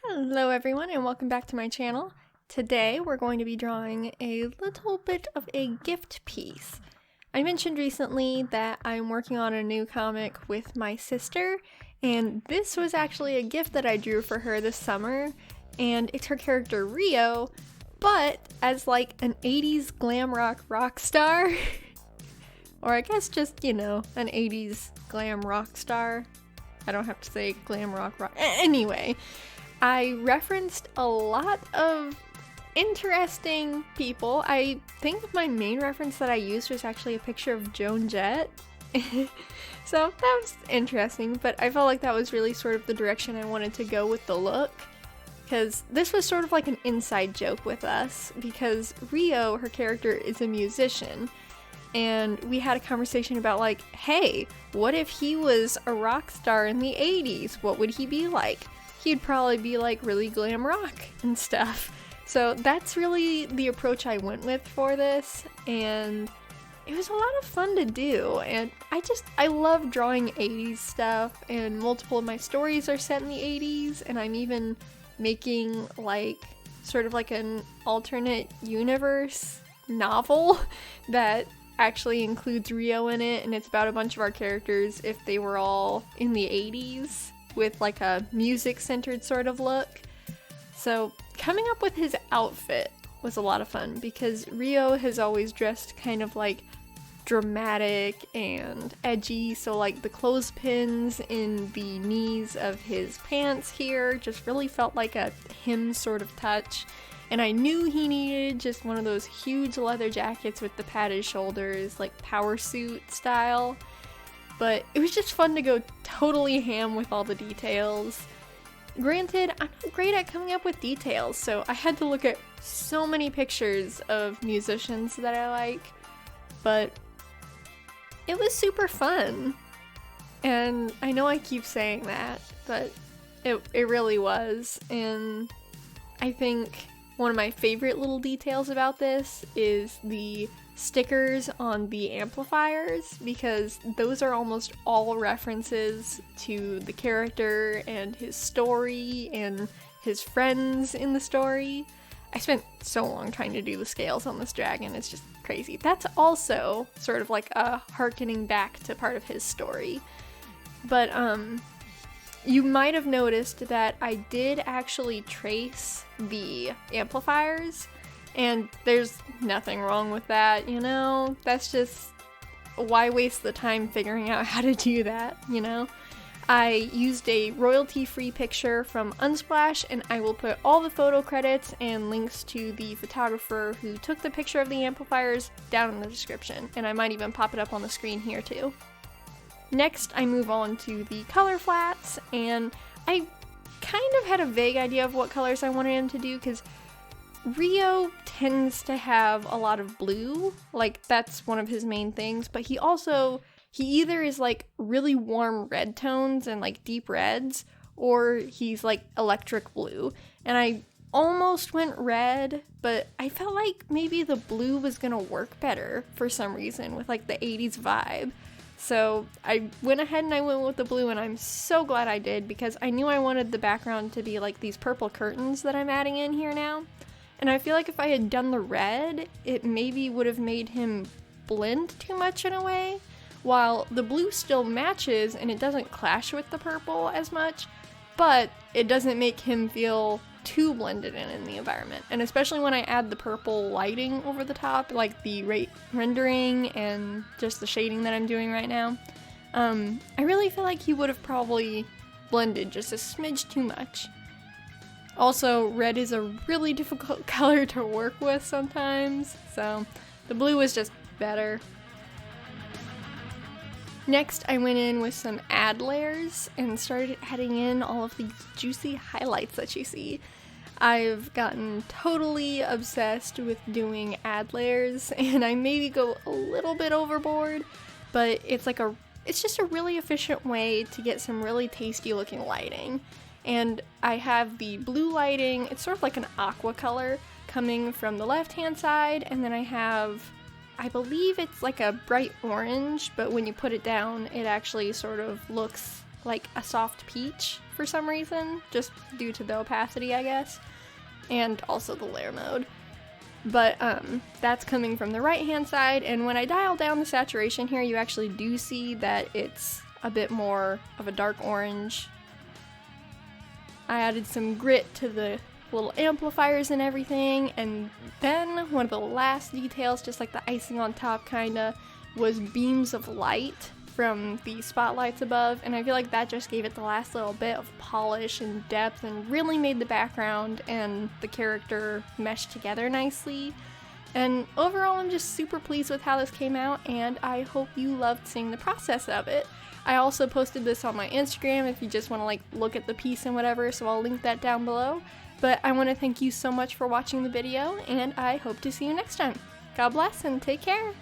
Hello everyone and welcome back to my channel. Today we're going to be drawing a little bit of a gift piece. I mentioned recently that I'm working on a new comic with my sister, and this was actually a gift that I drew for her this summer, and it's her character Rio, but as like an 80s glam rock star. Or I guess just, an 80s glam rock star. I don't have to say glam rock. Anyway, I referenced a lot of interesting people. I think my main reference that I used was actually a picture of Joan Jett. So that was interesting, but I felt like that was really sort of the direction I wanted to go with the look. Because this was sort of like an inside joke with us, because Rio, her character, is a musician. And we had a conversation about like, hey, what if he was a rock star in the 80s? What would he be like? He'd probably be like really glam rock and stuff. So that's really the approach I went with for this, and it was a lot of fun to do. And I love drawing 80s stuff, and multiple of my stories are set in the 80s, and I'm even making like sort of like an alternate universe novel that actually includes Rio in it, and it's about a bunch of our characters if they were all in the 80s with like a music-centered sort of look. So coming up with his outfit was a lot of fun, because Rio has always dressed kind of like dramatic and edgy, so like the clothespins in the knees of his pants here just really felt like a him sort of touch. And I knew he needed just one of those huge leather jackets with the padded shoulders, like power suit style. But it was just fun to go totally ham with all the details. Granted, I'm not great at coming up with details, so I had to look at so many pictures of musicians that I like. But it was super fun. And I know I keep saying that, but it really was. And I think one of my favorite little details about this is the stickers on the amplifiers, because those are almost all references to the character and his story and his friends in the story. I spent so long trying to do the scales on this dragon, it's just crazy. That's also sort of like a harkening back to part of his story. But you might have noticed that I did actually trace the amplifiers, and there's nothing wrong with that, That's just, why waste the time figuring out how to do that, I used a royalty-free picture from Unsplash, and I will put all the photo credits and links to the photographer who took the picture of the amplifiers down in the description, and I might even pop it up on the screen here too. Next, I move on to the color flats, and I kind of had a vague idea of what colors I wanted him to do, because Rio tends to have a lot of blue, like that's one of his main things, but he either is like really warm red tones and like deep reds, or he's like electric blue. And I almost went red, but I felt like maybe the blue was gonna work better for some reason with like the 80s vibe. So I went ahead and I went with the blue, and I'm so glad I did, because I knew I wanted the background to be like these purple curtains that I'm adding in here now. And I feel like if I had done the red, it maybe would have made him blend too much in a way, while the blue still matches and it doesn't clash with the purple as much, but it doesn't make him feel too blended in the environment. And especially when I add the purple lighting over the top, like the rendering and just the shading that I'm doing right now, I really feel like he would have probably blended just a smidge too much. Also, red is a really difficult color to work with sometimes, so the blue was just better. Next, I went in with some ad layers and started adding in all of these juicy highlights that you see. I've gotten totally obsessed with doing ad layers, and I maybe go a little bit overboard, but it's just a really efficient way to get some really tasty looking lighting. And I have the blue lighting, it's sort of like an aqua color coming from the left hand side, and then I believe it's like a bright orange, but when you put it down, it actually sort of looks like a soft peach for some reason, just due to the opacity, I guess, and also the layer mode. But that's coming from the right hand side, and when I dial down the saturation here, you actually do see that it's a bit more of a dark orange. I added some grit to the little amplifiers and everything, and then one of the last details, just like the icing on top kinda, was beams of light from the spotlights above, and I feel like that just gave it the last little bit of polish and depth and really made the background and the character mesh together nicely. And overall, I'm just super pleased with how this came out, and I hope you loved seeing the process of it. I also posted this on my Instagram if you just want to like look at the piece and whatever, so I'll link that down below. But I want to thank you so much for watching the video, and I hope to see you next time. God bless and take care!